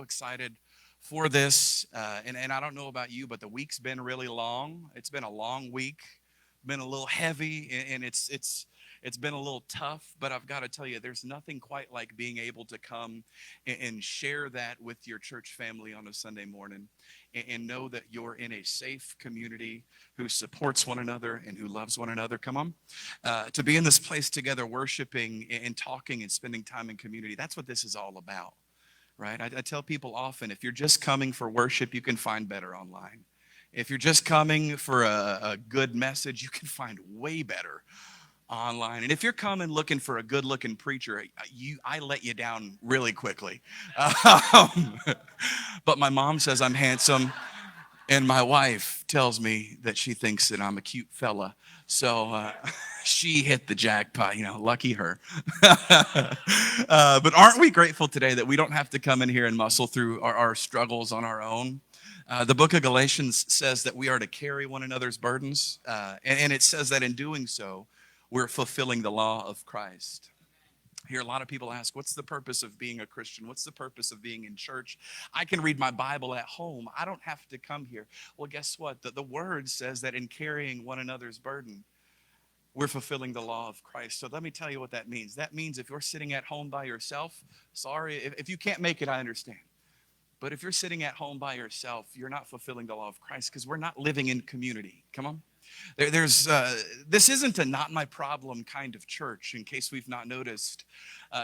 excited for this. And I don't know about you, but the week's been really long. It's been a long week, been a little heavy, and it's been a little tough. But I've got to tell you, there's nothing quite like being able to come and share that with your church family on a Sunday morning, and know that you're in a safe community who supports one another and who loves one another. Come on. To be in this place together, worshiping and talking and spending time in community. That's what this is all about, right? I tell people often, if you're just coming for worship, you can find better online. If you're just coming for a good message, you can find way better online. And if you're coming looking for a good looking preacher, I let you down really quickly. Um, but my mom says I'm handsome, and my wife tells me that she thinks that I'm a cute fella. So she hit the jackpot, lucky her. But aren't we grateful today that we don't have to come in here and muscle through our struggles on our own? The book of Galatians says that we are to carry one another's burdens. And it says that in doing so, we're fulfilling the law of Christ. I hear a lot of people ask, what's the purpose of being a Christian? What's the purpose of being in church? I can read my Bible at home. I don't have to come here. Well, guess what? The word says that in carrying one another's burden, we're fulfilling the law of Christ. So let me tell you what that means. That means if you're sitting at home by yourself, sorry, if you can't make it, I understand. But if you're sitting at home by yourself, you're not fulfilling the law of Christ because we're not living in community. Come on. This isn't a not my problem kind of church, in case we've not noticed.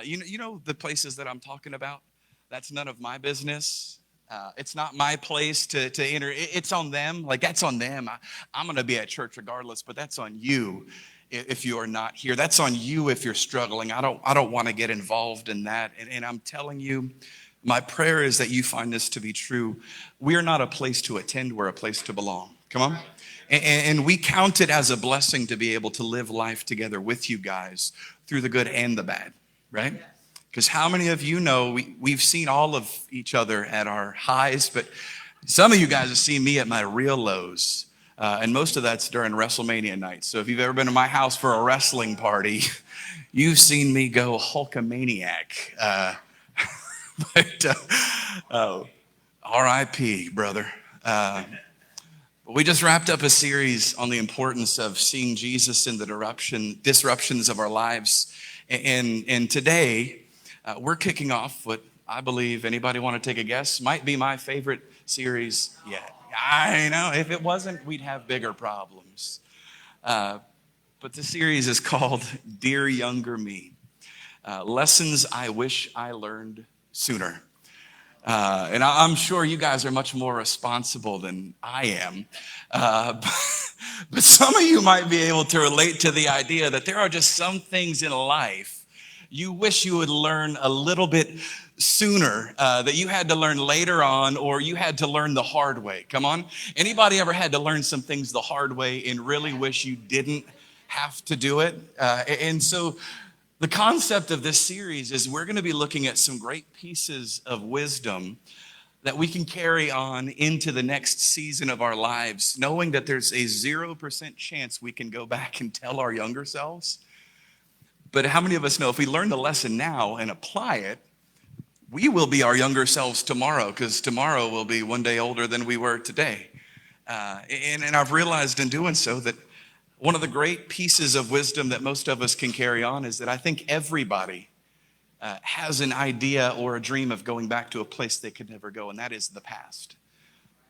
You know the places that I'm talking about? That's none of my business. It's not my place to enter. It's on them. Like, that's on them. I'm going to be at church regardless, but that's on you if you are not here. That's on you if you're struggling. I don't want to get involved in that. And I'm telling you, my prayer is that you find this to be true. We are not a place to attend. We're a place to belong. Come on. And we count it as a blessing to be able to live life together with you guys through the good and the bad, right? Because how many of you know we've seen all of each other at our highs, but some of you guys have seen me at my real lows. And most of that's during WrestleMania night. So if you've ever been to my house for a wrestling party, you've seen me go Hulkamaniac. But R.I.P., brother. But we just wrapped up a series on the importance of seeing Jesus in the disruptions of our lives. And today, we're kicking off what I believe, anybody want to take a guess, might be my favorite series yet. I know, if it wasn't, we'd have bigger problems. But the series is called Dear Younger Me, Lessons I Wish I Learned Sooner. And I'm sure you guys are much more responsible than I am. But some of you might be able to relate to the idea that there are just some things in life you wish you would learn a little bit sooner, that you had to learn later on, or you had to learn the hard way. Come on. Anybody ever had to learn some things the hard way and really wish you didn't have to do it? And so the concept of this series is we're going to be looking at some great pieces of wisdom that we can carry on into the next season of our lives, knowing that there's a 0% chance we can go back and tell our younger selves. But how many of us know if we learn the lesson now and apply it, we will be our younger selves tomorrow, because tomorrow will be one day older than we were today. And I've realized in doing so that one of the great pieces of wisdom that most of us can carry on is that I think everybody has an idea or a dream of going back to a place they could never go, and that is the past.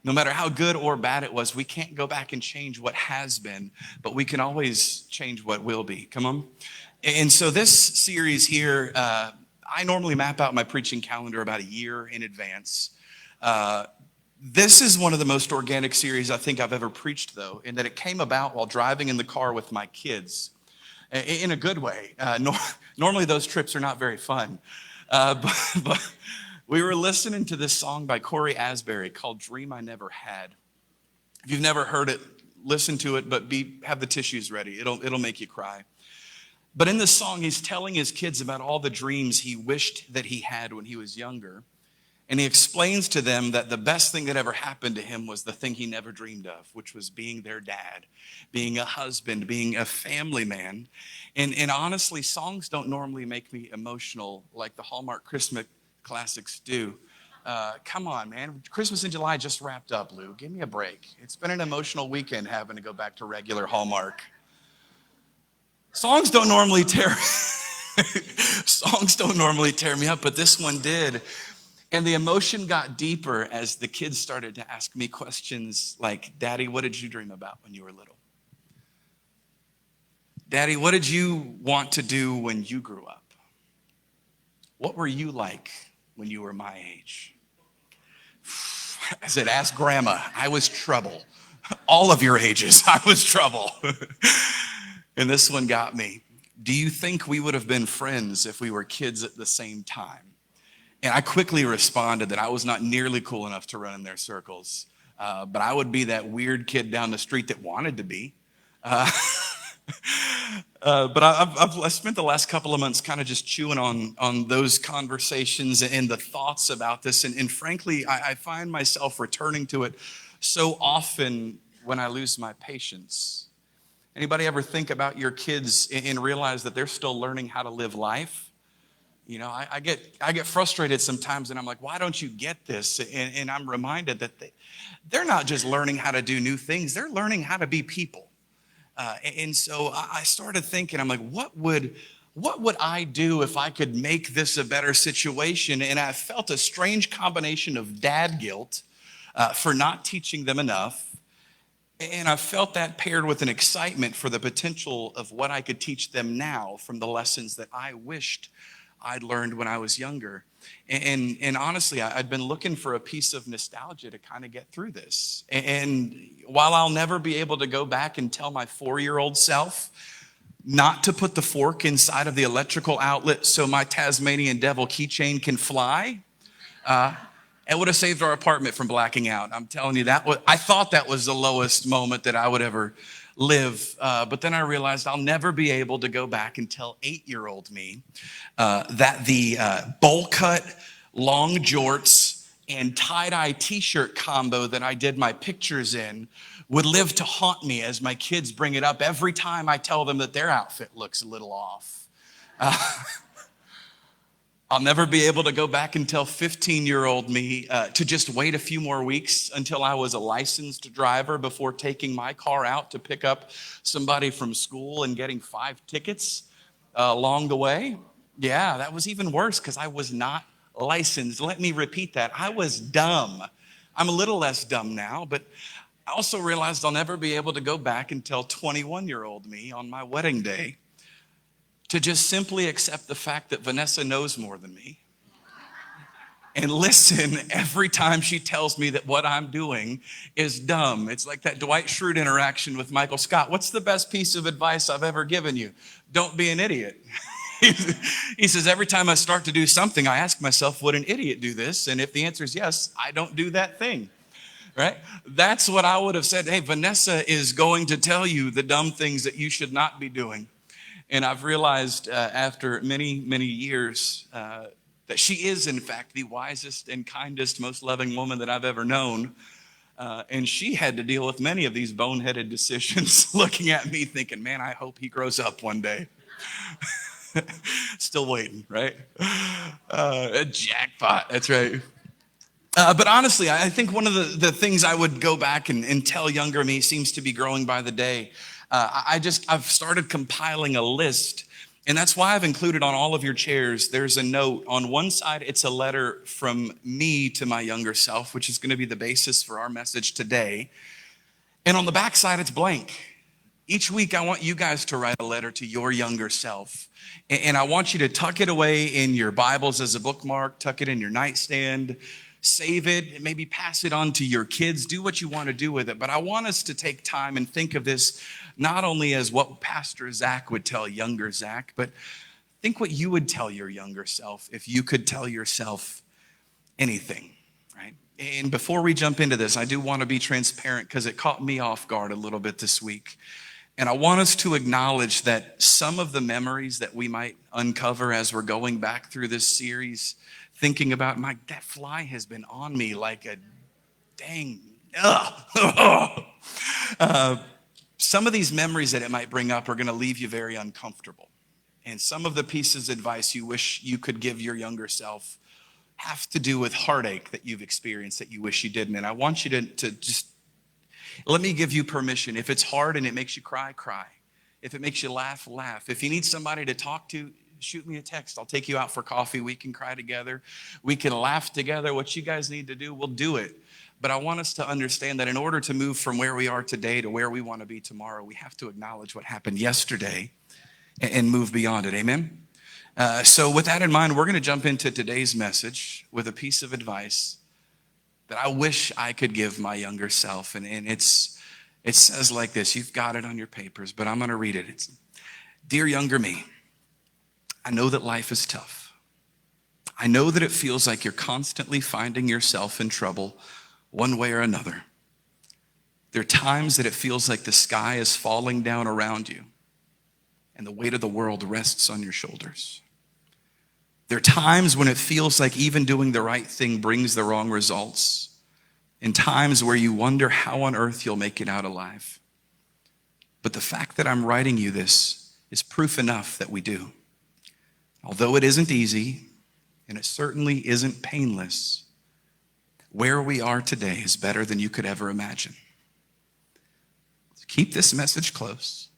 No matter how good or bad it was, we can't go back and change what has been, but we can always change what will be. Come on. And so this series here, I normally map out my preaching calendar about a year in advance. This is one of the most organic series I think I've ever preached, though, in that it came about while driving in the car with my kids, in a good way. Normally those trips are not very fun, but we were listening to this song by Corey Asbury called Dream I Never Had. If you've never heard it, listen to it, but have the tissues ready. It'll make you cry. But in this song, he's telling his kids about all the dreams he wished that he had when he was younger. And he explains to them that the best thing that ever happened to him was the thing he never dreamed of, which was being their dad, being a husband, being a family man. And honestly, songs don't normally make me emotional like the Hallmark Christmas classics do. Come on, man. Christmas in July just wrapped up, Lou. Give me a break. It's been an emotional weekend having to go back to regular Hallmark. Songs don't normally tear songs don't normally tear me up, but this one did. And the emotion got deeper as the kids started to ask me questions like, Daddy, what did you dream about when you were little? Daddy, what did you want to do when you grew up? What were you like when you were my age? I said, ask Grandma. I was trouble. All of your ages, I was trouble. And this one got me. Do you think we would have been friends if we were kids at the same time? And I quickly responded that I was not nearly cool enough to run in their circles, but I would be that weird kid down the street that wanted to be. But I've spent the last couple of months kind of just chewing on those conversations and the thoughts about this. And frankly, I find myself returning to it so often when I lose my patience. Anybody ever think about your kids and realize that they're still learning how to live life? You know, I get frustrated sometimes and I'm like, why don't you get this? And I'm reminded that they're not just learning how to do new things, they're learning how to be people. And so I started thinking, I'm like, what would I do if I could make this a better situation? And I felt a strange combination of dad guilt for not teaching them enough. And I felt that paired with an excitement for the potential of what I could teach them now from the lessons that I wished I'd learned when I was younger. And honestly, I'd been looking for a piece of nostalgia to kind of get through this. And while I'll never be able to go back and tell my 4-year-old self not to put the fork inside of the electrical outlet so my Tasmanian devil keychain can fly, it would have saved our apartment from blacking out. I'm telling you, I thought that was the lowest moment that I would ever live. But then I realized I'll never be able to go back and tell 8-year-old me that the bowl cut, long jorts, and tie-dye t-shirt combo that I did my pictures in would live to haunt me as my kids bring it up every time I tell them that their outfit looks a little off. I'll never be able to go back and tell 15-year-old me to just wait a few more weeks until I was a licensed driver before taking my car out to pick up somebody from school and getting 5 tickets along the way. Yeah, that was even worse because I was not licensed. Let me repeat that. I was dumb. I'm a little less dumb now, but I also realized I'll never be able to go back and tell 21-year-old me on my wedding day to just simply accept the fact that Vanessa knows more than me and listen every time she tells me that what I'm doing is dumb. It's like that Dwight Schrute interaction with Michael Scott. What's the best piece of advice I've ever given you? Don't be an idiot. He says, every time I start to do something, I ask myself, would an idiot do this? And if the answer is yes, I don't do that thing. Right? That's what I would have said. Hey, Vanessa is going to tell you the dumb things that you should not be doing. And I've realized after many, many years that she is, in fact, the wisest and kindest, most loving woman that I've ever known. And she had to deal with many of these boneheaded decisions, looking at me thinking, man, I hope he grows up one day. Still waiting, right? A jackpot, that's right. But honestly, I think one of the things I would go back and tell younger me seems to be growing by the day. I've started compiling a list, and that's why I've included on all of your chairs, there's a note. On one side, it's a letter from me to my younger self, which is going to be the basis for our message today. And on the back side, it's blank. Each week, I want you guys to write a letter to your younger self. And I want you to tuck it away in your Bibles as a bookmark, tuck it in your nightstand, save it, maybe pass it on to your kids. Do what you want to do with it. But I want us to take time and think of this not only as what Pastor Zach would tell younger Zach, but think what you would tell your younger self if you could tell yourself anything, right? And before we jump into this, I do want to be transparent because it caught me off guard a little bit this week. And I want us to acknowledge that some of the memories that we might uncover as we're going back through this series, thinking about, that fly has been on me like a dang, some of these memories that it might bring up are going to leave you very uncomfortable. And some of the pieces of advice you wish you could give your younger self have to do with heartache that you've experienced that you wish you didn't. And I want you to just let me give you permission. If it's hard and it makes you cry, cry. If it makes you laugh, laugh. If you need somebody to talk to, shoot me a text. I'll take you out for coffee. We can cry together. We can laugh together. What you guys need to do, we'll do it. But I want us to understand that in order to move from where we are today to where we want to be tomorrow, we have to acknowledge what happened yesterday and move beyond it. Amen? So with that in mind, we're going to jump into today's message with a piece of advice that I wish I could give my younger self. And it says like this. You've got it on your papers, but I'm going to read it. It's, "Dear younger me, I know that life is tough. I know that it feels like you're constantly finding yourself in trouble one way or another. There are times that it feels like the sky is falling down around you and the weight of the world rests on your shoulders. There are times when it feels like even doing the right thing brings the wrong results, and times where you wonder how on earth you'll make it out alive. But the fact that I'm writing you this is proof enough that we do. Although it isn't easy, and it certainly isn't painless, where we are today is better than you could ever imagine. So keep this message close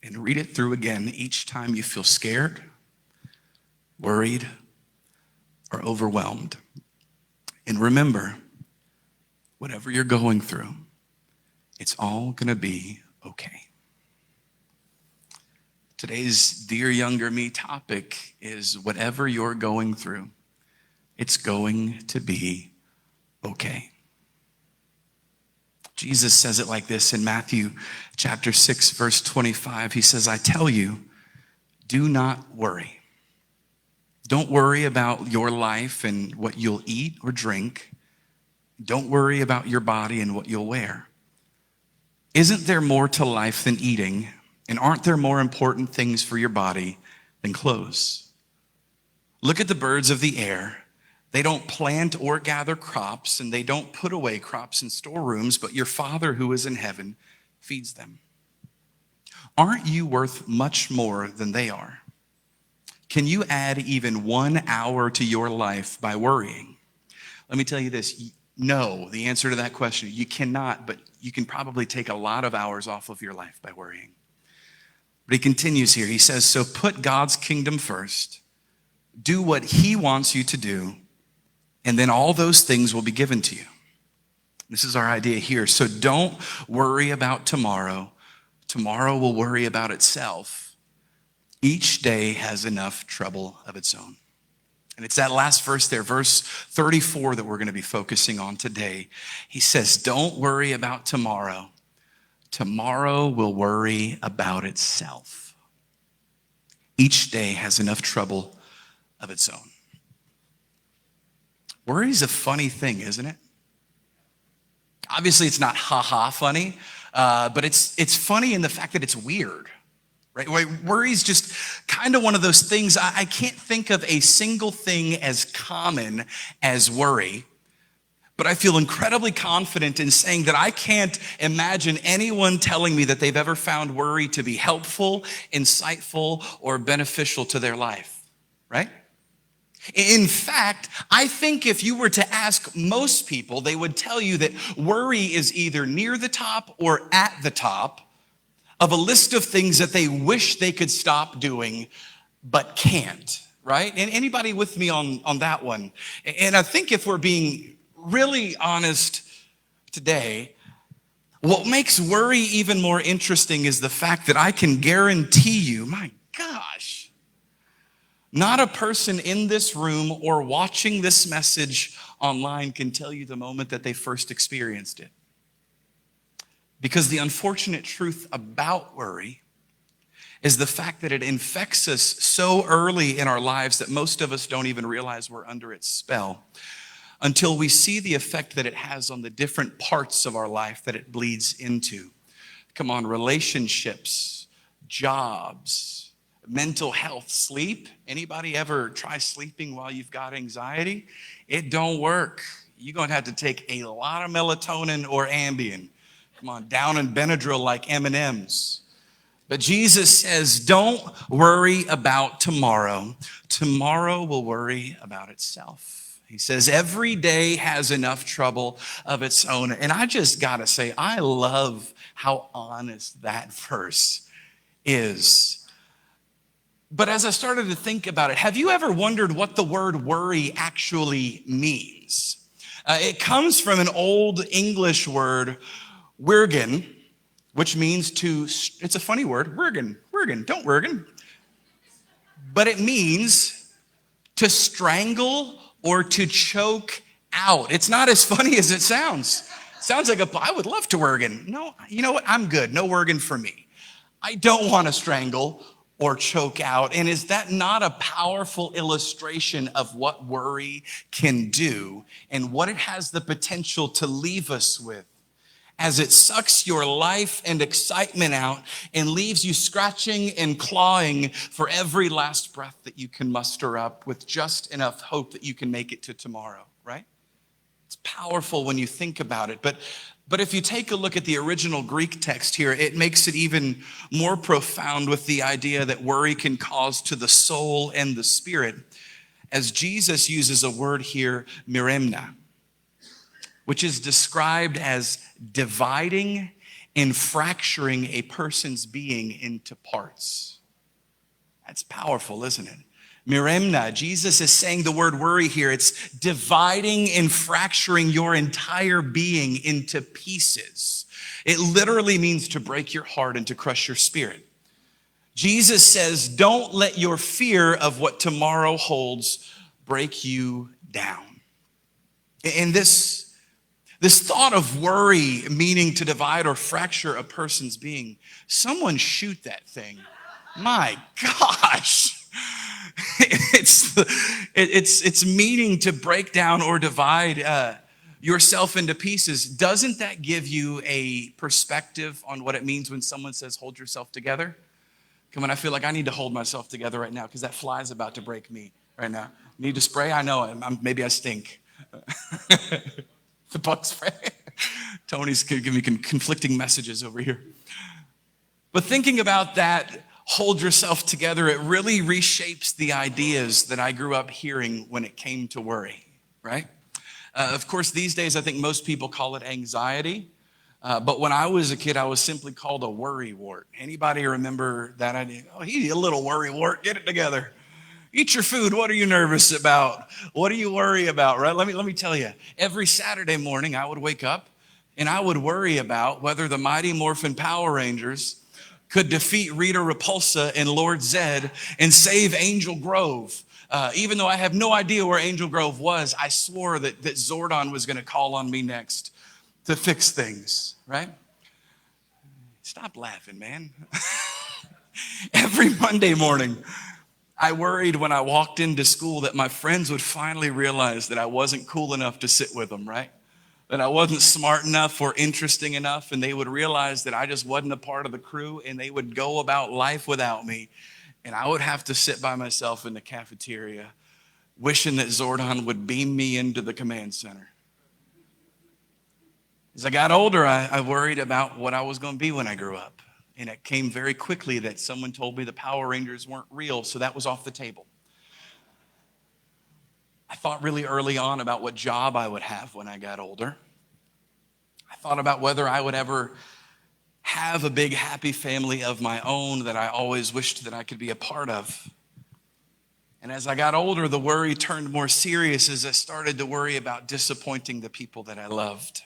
and read it through again each time you feel scared, worried, or overwhelmed. And remember, whatever you're going through, it's all going to be okay." Today's Dear Younger Me topic is whatever you're going through, it's going to be okay. Jesus says it like this in Matthew chapter 6, verse 25. He says, "I tell you, do not worry. Don't worry about your life and what you'll eat or drink. Don't worry about your body and what you'll wear. Isn't there more to life than eating? And aren't there more important things for your body than clothes? Look at the birds of the air. They don't plant or gather crops, and they don't put away crops in storerooms, but your Father who is in heaven feeds them. Aren't you worth much more than they are? Can you add even 1 hour to your life by worrying?" Let me tell you this. No, the answer to that question, you cannot, but you can probably take a lot of hours off of your life by worrying. But he continues here. He says, "So put God's kingdom first. Do what he wants you to do, and then all those things will be given to you." This is our idea here. So don't worry about tomorrow. Tomorrow will worry about itself. Each day has enough trouble of its own. And it's that last verse there, verse 34, that we're going to be focusing on today. He says, don't worry about tomorrow. Tomorrow will worry about itself. Each day has enough trouble of its own. Worry is a funny thing, isn't it? Obviously, it's not ha-ha funny, but it's funny in the fact that it's weird, right? Worry is just kind of one of those things. I can't think of a single thing as common as worry, but I feel incredibly confident in saying that I can't imagine anyone telling me that they've ever found worry to be helpful, insightful, or beneficial to their life, right? In fact, I think if you were to ask most people, they would tell you that worry is either near the top or at the top of a list of things that they wish they could stop doing, but can't, right? And anybody with me on that one? And I think if we're being really honest today, what makes worry even more interesting is the fact that I can guarantee you, my gosh, not a person in this room or watching this message online can tell you the moment that they first experienced it. Because the unfortunate truth about worry is the fact that it infects us so early in our lives that most of us don't even realize we're under its spell until we see the effect that it has on the different parts of our life that it bleeds into. Come on, relationships, jobs, mental health, sleep. Anybody ever try sleeping while you've got anxiety? It don't work. You're going to have to take a lot of melatonin or Ambien. Come on, down in Benadryl like M&Ms. But Jesus says, don't worry about tomorrow. Tomorrow will worry about itself. He says, every day has enough trouble of its own. And I just got to say, I love how honest that verse is. But as I started to think about it, have you ever wondered what the word worry actually means? It comes from an old English word, wirgen, which means it's a funny word, wirgen, don't wirgen. But it means to strangle or to choke out. It's not as funny as it sounds. Sounds like I would love to wirgen. No, you know what? I'm good. No wirgen for me. I don't want to strangle or choke out. And is that not a powerful illustration of what worry can do and what it has the potential to leave us with, as it sucks your life and excitement out and leaves you scratching and clawing for every last breath that you can muster up with just enough hope that you can make it to tomorrow, right? It's powerful when you think about it. But if you take a look at the original Greek text here, it makes it even more profound with the idea that worry can cause to the soul and the spirit, as Jesus uses a word here, miremna, which is described as dividing and fracturing a person's being into parts. That's powerful, isn't it? Miremna, Jesus is saying the word worry here. It's dividing and fracturing your entire being into pieces. It literally means to break your heart and to crush your spirit. Jesus says, don't let your fear of what tomorrow holds break you down. And this thought of worry meaning to divide or fracture a person's being, someone shoot that thing. My gosh. It's meaning to break down or divide yourself into pieces. Doesn't that give you a perspective on what it means when someone says, hold yourself together? Come on, I feel like I need to hold myself together right now because that fly is about to break me right now. Need to spray? I know, maybe I stink. The bug spray. Tony's giving me conflicting messages over here. But thinking about that, hold yourself together, it really reshapes the ideas that I grew up hearing when it came to worry, right? Of course, these days, I think most people call it anxiety. But when I was a kid, I was simply called a worry wart. Anybody remember that idea? Oh, he's a little worry wart. Get it together. Eat your food. What are you nervous about? What do you worry about, right? Let me tell you. Every Saturday morning, I would wake up and I would worry about whether the Mighty Morphin Power Rangers could defeat Rita Repulsa and Lord Zed and save Angel Grove. Even though I have no idea where Angel Grove was, I swore that Zordon was going to call on me next to fix things, right? Stop laughing, man. Every Monday morning, I worried when I walked into school that my friends would finally realize that I wasn't cool enough to sit with them, right? That I wasn't smart enough or interesting enough, and they would realize that I just wasn't a part of the crew, and they would go about life without me, and I would have to sit by myself in the cafeteria, wishing that Zordon would beam me into the command center. As I got older, I worried about what I was going to be when I grew up. And it came very quickly that someone told me the Power Rangers weren't real, so that was off the table. I thought really early on about what job I would have when I got older. I thought about whether I would ever have a big, happy family of my own that I always wished that I could be a part of. And as I got older, the worry turned more serious as I started to worry about disappointing the people that I loved.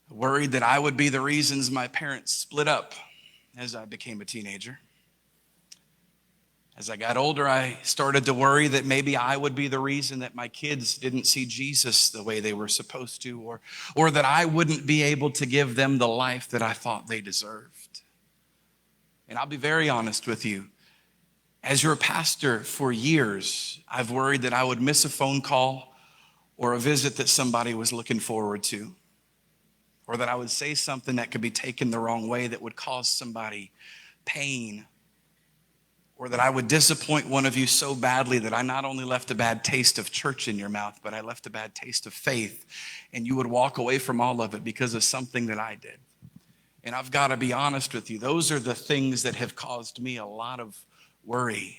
I worried that I would be the reasons my parents split up as I became a teenager. As I got older, I started to worry that maybe I would be the reason that my kids didn't see Jesus the way they were supposed to, or that I wouldn't be able to give them the life that I thought they deserved. And I'll be very honest with you. As your pastor for years, I've worried that I would miss a phone call or a visit that somebody was looking forward to, or that I would say something that could be taken the wrong way that would cause somebody pain, or that I would disappoint one of you so badly that I not only left a bad taste of church in your mouth, but I left a bad taste of faith, and you would walk away from all of it because of something that I did. And I've got to be honest with you, those are the things that have caused me a lot of worry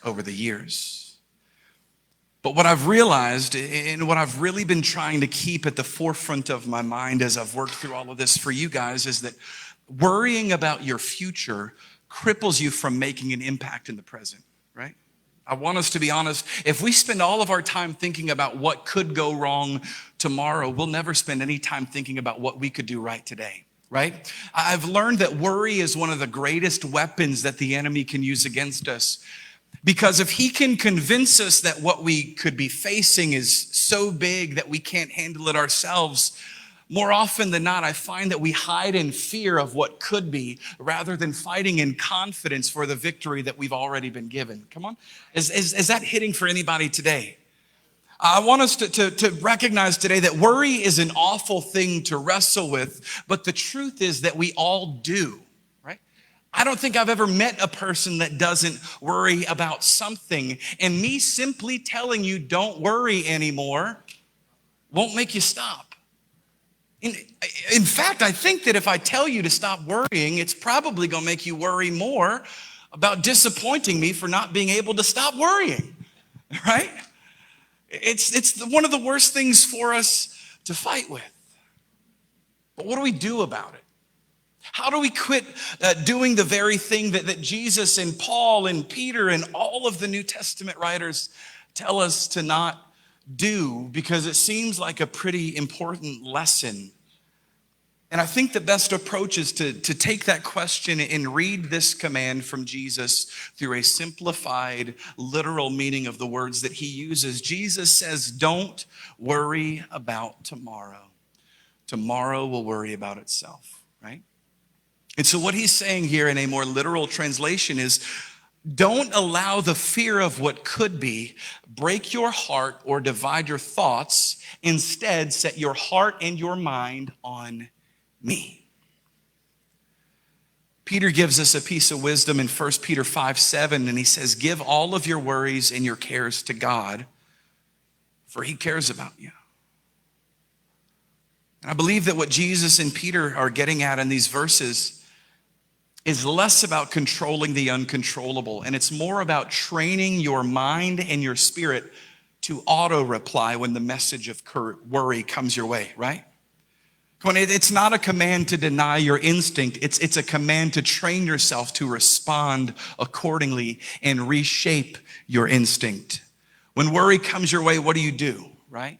over the years. But what I've realized and what I've really been trying to keep at the forefront of my mind as I've worked through all of this for you guys is that worrying about your future cripples you from making an impact in the present, right? I want us to be honest. If we spend all of our time thinking about what could go wrong tomorrow, we'll never spend any time thinking about what we could do right today, right? I've learned that worry is one of the greatest weapons that the enemy can use against us. Because if he can convince us that what we could be facing is so big that we can't handle it ourselves, more often than not, I find that we hide in fear of what could be rather than fighting in confidence for the victory that we've already been given. Come on. Is that hitting for anybody today? I want us to recognize today that worry is an awful thing to wrestle with, but the truth is that we all do. I don't think I've ever met a person that doesn't worry about something. And me simply telling you don't worry anymore won't make you stop. In fact, I think that if I tell you to stop worrying, it's probably going to make you worry more about disappointing me for not being able to stop worrying, right? It's one of the worst things for us to fight with. But what do we do about it? How do we quit doing the very thing that Jesus and Paul and Peter and all of the New Testament writers tell us to not do? Because it seems like a pretty important lesson. And I think the best approach is to take that question and read this command from Jesus through a simplified, literal meaning of the words that he uses. Jesus says, don't worry about tomorrow. Tomorrow will worry about itself, right? And so what he's saying here in a more literal translation is, don't allow the fear of what could be break your heart or divide your thoughts. Instead, set your heart and your mind on me. Peter gives us a piece of wisdom in 1 Peter 5:7, and he says, give all of your worries and your cares to God, for he cares about you. And I believe that what Jesus and Peter are getting at in these verses is less about controlling the uncontrollable, and it's more about training your mind and your spirit to auto-reply when the message of worry comes your way, right? Come on, it's not a command to deny your instinct. It's a command to train yourself to respond accordingly and reshape your instinct. When worry comes your way, what do, right?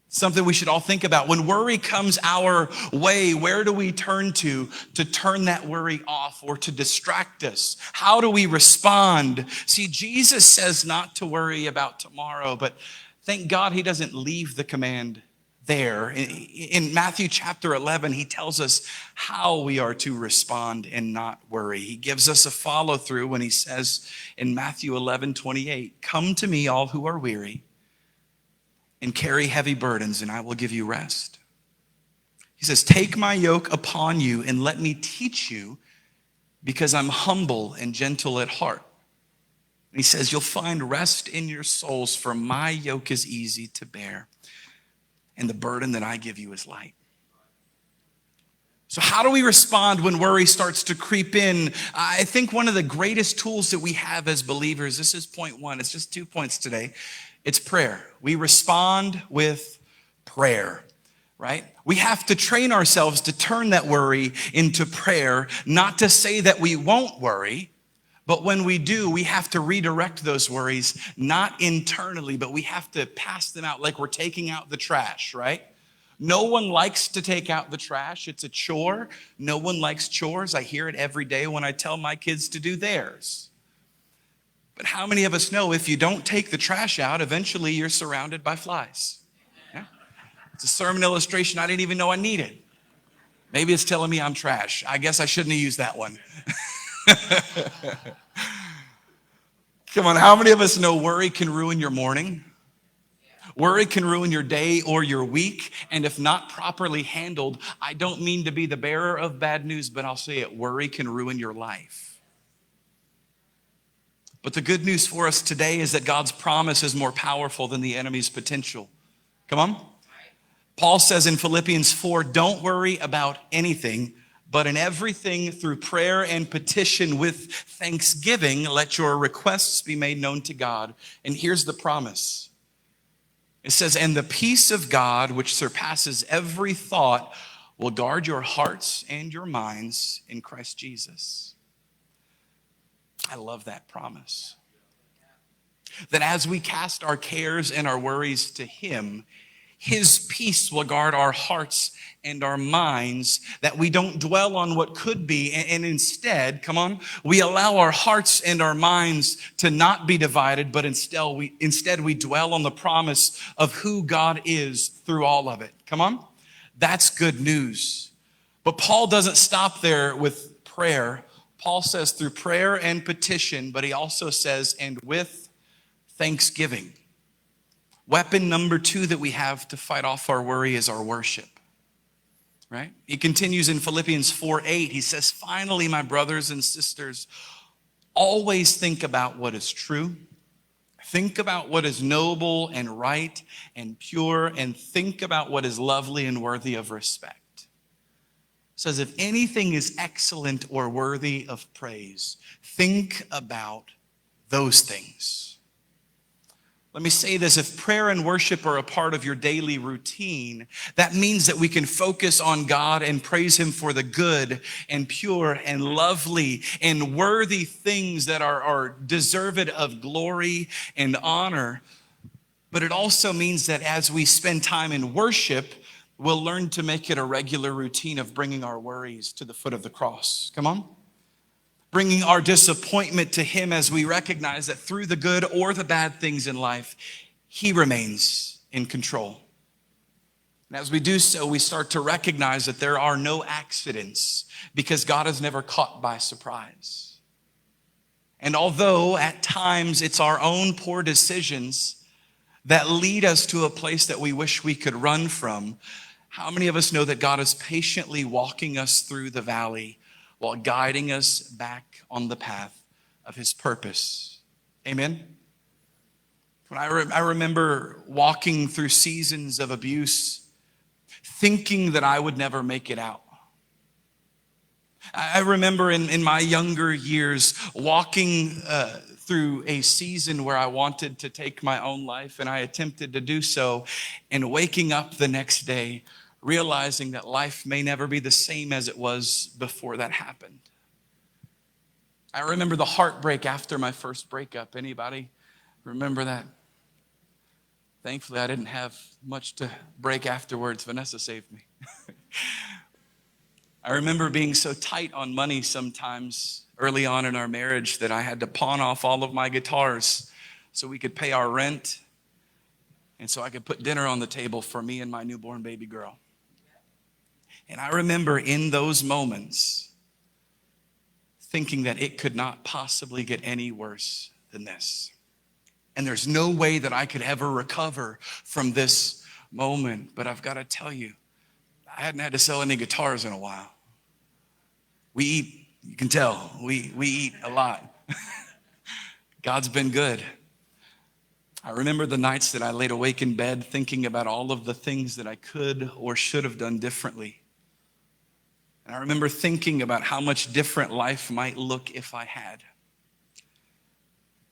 Something we should all think about. When worry comes our way, where do we turn to turn that worry off or to distract us? How do we respond? See, Jesus says not to worry about tomorrow, but thank God he doesn't leave the command there. In Matthew chapter 11, he tells us how we are to respond and not worry. He gives us a follow through when he says in Matthew 11:28, come to me all who are weary and carry heavy burdens, and I will give you rest. He says, take my yoke upon you and let me teach you, because I'm humble and gentle at heart. And he says, you'll find rest in your souls, for my yoke is easy to bear, and the burden that I give you is light. So how do we respond when worry starts to creep in? I think one of the greatest tools that we have as believers, this is point one, it's just 2 points today, it's prayer. We respond with prayer, right? We have to train ourselves to turn that worry into prayer, not to say that we won't worry, but when we do, we have to redirect those worries, not internally, but we have to pass them out like we're taking out the trash, right? No one likes to take out the trash. It's a chore. No one likes chores. I hear it every day when I tell my kids to do theirs. But how many of us know if you don't take the trash out, eventually you're surrounded by flies? Yeah? It's a sermon illustration I didn't even know I needed. Maybe it's telling me I'm trash. I guess I shouldn't have used that one. Come on, how many of us know worry can ruin your morning? Worry can ruin your day or your week, and if not properly handled, I don't mean to be the bearer of bad news, but I'll say it, worry can ruin your life. But the good news for us today is that God's promise is more powerful than the enemy's potential. Come on. Paul says in Philippians 4, don't worry about anything, But in everything through prayer and petition with thanksgiving, let your requests be made known to God. And here's the promise. It says, and the peace of God, which surpasses every thought, will guard your hearts and your minds in Christ Jesus. I love that promise. That as we cast our cares and our worries to him, his peace will guard our hearts and our minds, that we don't dwell on what could be, and instead, come on, we allow our hearts and our minds to not be divided, but instead we dwell on the promise of who God is through all of it. Come on? That's good news. But Paul doesn't stop there with prayer. Paul says through prayer and petition, but he also says, and with thanksgiving. Weapon number 2 that we have to fight off our worry is our worship, right? He continues in Philippians 4:8. He says, finally, my brothers and sisters, always think about what is true. Think about what is noble and right and pure, and think about what is lovely and worthy of respect. It says, if anything is excellent or worthy of praise, think about those things. Let me say this, if prayer and worship are a part of your daily routine, that means that we can focus on God and praise him for the good and pure and lovely and worthy things that are deserved of glory and honor. But it also means that as we spend time in worship, we'll learn to make it a regular routine of bringing our worries to the foot of the cross. Come on. Bringing our disappointment to him as we recognize that through the good or the bad things in life, he remains in control. And as we do so, we start to recognize that there are no accidents because God is never caught by surprise. And although at times it's our own poor decisions that lead us to a place that we wish we could run from, how many of us know that God is patiently walking us through the valley while guiding us back on the path of his purpose? Amen? When I remember walking through seasons of abuse, thinking that I would never make it out. I remember in my younger years walking through a season where I wanted to take my own life, and I attempted to do so, and waking up the next day realizing that life may never be the same as it was before that happened. I remember the heartbreak after my first breakup. Anybody remember that? Thankfully, I didn't have much to break afterwards. Vanessa saved me. I remember being so tight on money sometimes early on in our marriage that I had to pawn off all of my guitars so we could pay our rent and so I could put dinner on the table for me and my newborn baby girl. And I remember in those moments thinking that it could not possibly get any worse than this. And there's no way that I could ever recover from this moment. But I've got to tell you, I hadn't had to sell any guitars in a while. We eat, you can tell, we eat a lot. God's been good. I remember the nights that I laid awake in bed thinking about all of the things that I could or should have done differently. And I remember thinking about how much different life might look if I had.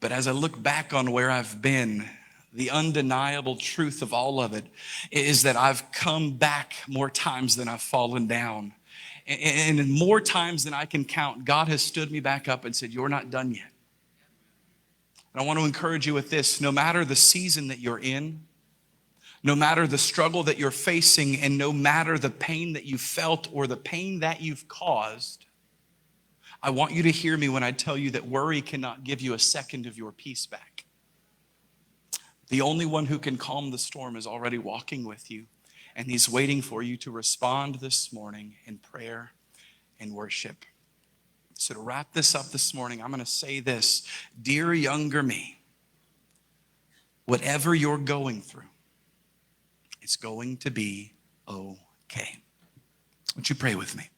But as I look back on where I've been, the undeniable truth of all of it is that I've come back more times than I've fallen down. And more times than I can count, God has stood me back up and said, you're not done yet. And I want to encourage you with this. No matter the season that you're in, no matter the struggle that you're facing, and no matter the pain that you felt or the pain that you've caused, I want you to hear me when I tell you that worry cannot give you a second of your peace back. The only one who can calm the storm is already walking with you, and he's waiting for you to respond this morning in prayer and worship. So to wrap this up this morning, I'm going to say this. Dear younger me, whatever you're going through, it's going to be okay. Would you pray with me?